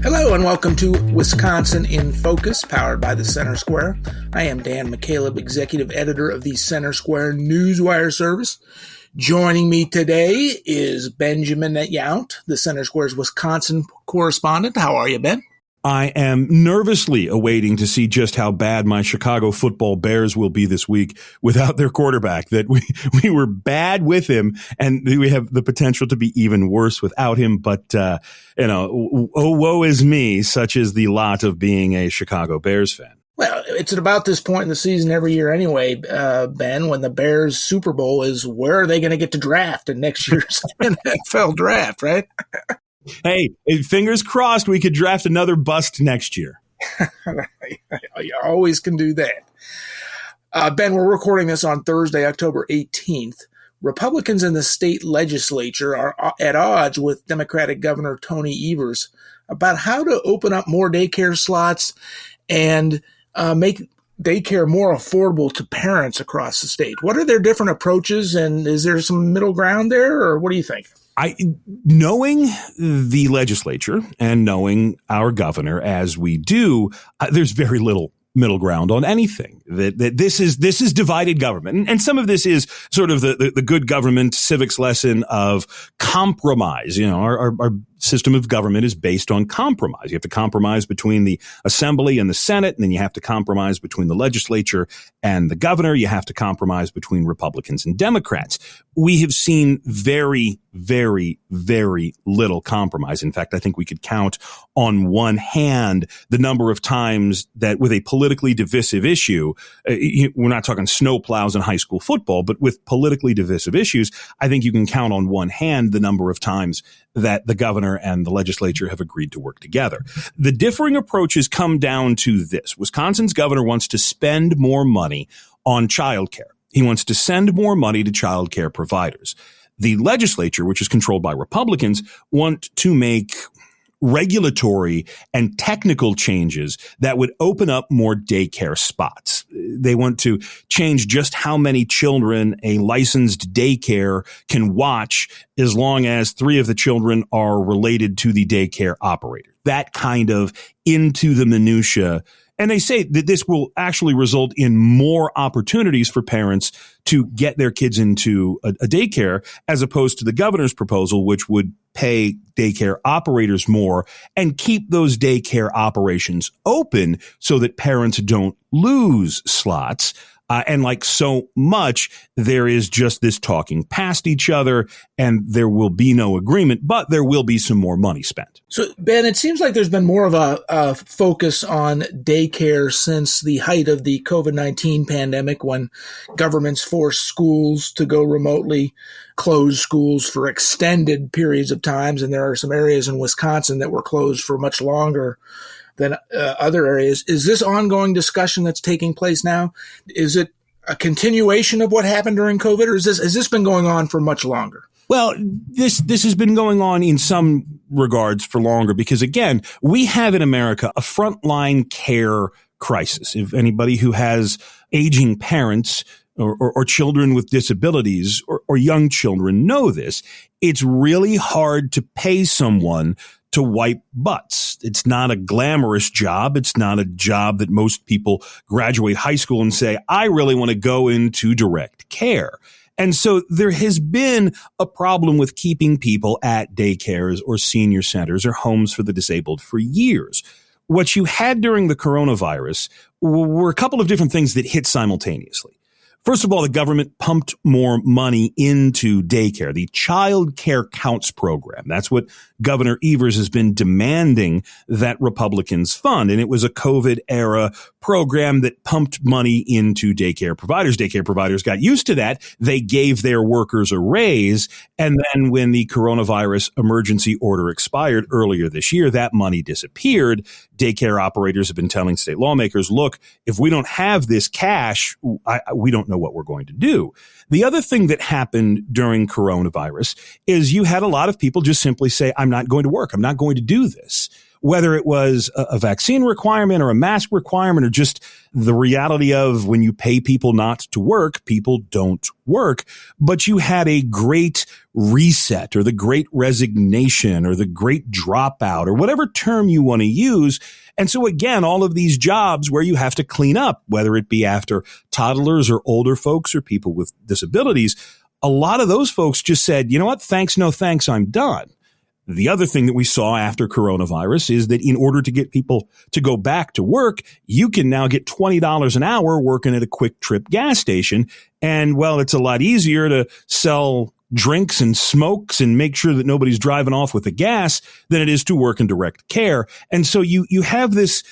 Hello and welcome to Wisconsin in Focus, powered by the Center Square. I am Dan McCaleb, executive editor of the Center Square Newswire service. Joining me today is Benjamin Yount, the Center Square's Wisconsin correspondent. How are you, Ben? I am nervously awaiting to see just how bad my Chicago football Bears will be this week without their quarterback. That we were bad with him, and we have the potential to be even worse without him. But, woe is me, such is the lot of being a Chicago Bears fan. Well, it's at about this point in the season every year anyway, Ben, when the Bears Super Bowl is where are they going to get to draft in next year's NFL draft, right? Hey, fingers crossed we could draft another bust next year. You always can do that. Ben, we're recording this on Thursday, October 18th. Republicans in the state legislature are at odds with Democratic Governor Tony Evers about how to open up more daycare slots and make daycare more affordable to parents across the state. What are their different approaches, and is there some middle ground there, or what do you think? Knowing the legislature and knowing our governor as we do, there's very little middle ground on anything. That this is divided government, and some of this is sort of the good government civics lesson of compromise. You know, our system of government is based on compromise. You have to compromise between the assembly and the Senate, and then you have to compromise between the legislature and the governor. You have to compromise between Republicans and Democrats. We have seen very, very, very little compromise. In fact, I think we could count on one hand the number of times that with a politically divisive issue, we're not talking snowplows and high school football, but with politically divisive issues, I think you can count on one hand the number of times that the governor and the legislature have agreed to work together. The differing approaches come down to this. Wisconsin's governor wants to spend more money on childcare. He wants to send more money to childcare providers. The legislature, which is controlled by Republicans, want to make regulatory and technical changes that would open up more daycare spots. They want to change just how many children a licensed daycare can watch as long as 3 of the children are related to the daycare operator. That kind of into the minutia. And they say that this will actually result in more opportunities for parents to get their kids into a daycare, as opposed to the governor's proposal, which would pay daycare operators more and keep those daycare operations open so that parents don't lose slots. And like so much, there is just this talking past each other, and there will be no agreement, but there will be some more money spent. So, Ben, it seems like there's been more of a focus on daycare since the height of the COVID-19 pandemic, when governments forced schools to go remotely, closed schools for extended periods of times, and there are some areas in Wisconsin that were closed for much longer than other areas. Is this ongoing discussion that's taking place now? Is it a continuation of what happened during COVID, or has this been going on for much longer? Well, this has been going on in some regards for longer because, again, we have in America a frontline care crisis. If anybody who has aging parents or children with disabilities or young children know this, it's really hard to pay someone to wipe butts. It's not a glamorous job. It's not a job that most people graduate high school and say, I really want to go into direct care. And so there has been a problem with keeping people at daycares or senior centers or homes for the disabled for years. What you had during the coronavirus were a couple of different things that hit simultaneously. First of all, the government pumped more money into daycare, the Child Care Counts program. That's what Governor Evers has been demanding that Republicans fund. And it was a COVID era program that pumped money into daycare providers. Daycare providers got used to that. They gave their workers a raise. And then when the coronavirus emergency order expired earlier this year, that money disappeared. Daycare operators have been telling state lawmakers, look, if we don't have this cash, we don't know what we're going to do. The other thing that happened during coronavirus is you had a lot of people just simply say, I'm not going to work. I'm not going to do this. whether it was a vaccine requirement or a mask requirement or just the reality of when you pay people not to work, people don't work. But you had a great reset or the great resignation or the great dropout or whatever term you want to use. And so again, all of these jobs where you have to clean up, whether it be after toddlers or older folks or people with disabilities, a lot of those folks just said, you know what? Thanks, no thanks, I'm done. The other thing that we saw after coronavirus is that in order to get people to go back to work, you can now get $20 an hour working at a quick trip gas station. And well, it's a lot easier to sell drinks and smokes and make sure that nobody's driving off with the gas than it is to work in direct care. And so you have this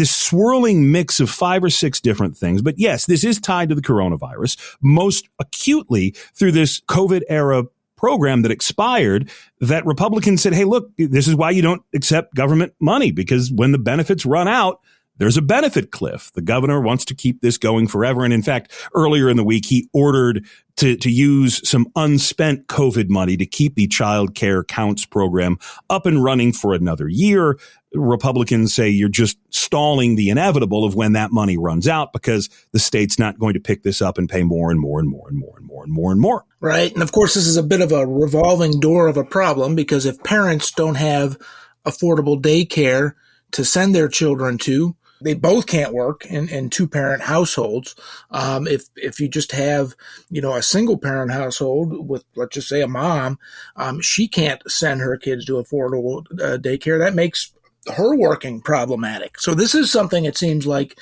swirling mix of 5 or 6 different things. But yes, this is tied to the coronavirus, most acutely through this COVID era program that expired, that Republicans said, hey, look, this is why you don't accept government money, because when the benefits run out, there's a benefit cliff. The governor wants to keep this going forever. And in fact, earlier in the week, he ordered to use some unspent COVID money to keep the child care counts program up and running for another year. Republicans say you're just stalling the inevitable of when that money runs out because the state's not going to pick this up and pay more and more and more and more and more and more and more. Right. And of course, this is a bit of a revolving door of a problem, because if parents don't have affordable daycare to send their children to, they both can't work in 2-parent households. If you just have, a single parent household with, let's just say, a mom, she can't send her kids to affordable daycare. That makes her working problematic. So this is something, it seems like,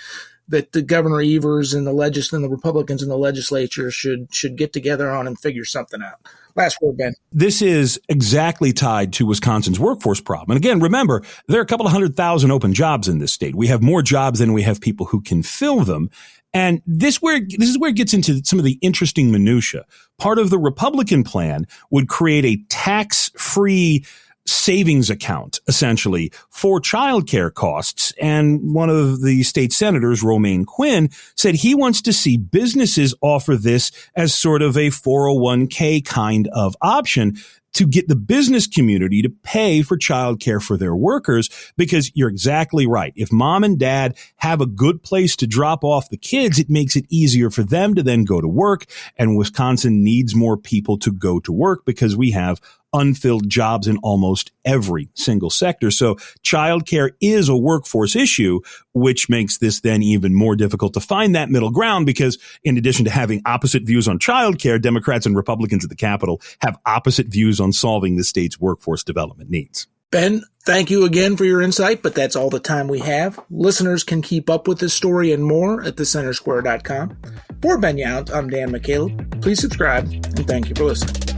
that the Governor Evers and the Republicans in the legislature should get together on and figure something out. Last word, Ben. This is exactly tied to Wisconsin's workforce problem. And again, remember, there are a couple of 100,000 open jobs in this state. We have more jobs than we have people who can fill them. And this is where it gets into some of the interesting minutia. Part of the Republican plan would create a tax-free savings account, essentially, for childcare costs. And one of the state senators, Romaine Quinn, said he wants to see businesses offer this as sort of a 401k kind of option to get the business community to pay for childcare for their workers, because you're exactly right. If mom and dad have a good place to drop off the kids, it makes it easier for them to then go to work. And Wisconsin needs more people to go to work because we have unfilled jobs in almost every single sector. So childcare is a workforce issue, which makes this then even more difficult to find that middle ground, because in addition to having opposite views on childcare, Democrats and Republicans at the Capitol have opposite views on solving the state's workforce development needs. Ben, thank you again for your insight, but that's all the time we have. Listeners can keep up with this story and more at thecentersquare.com. For Ben Yount, I'm Dan McCaleb. Please subscribe, and thank you for listening.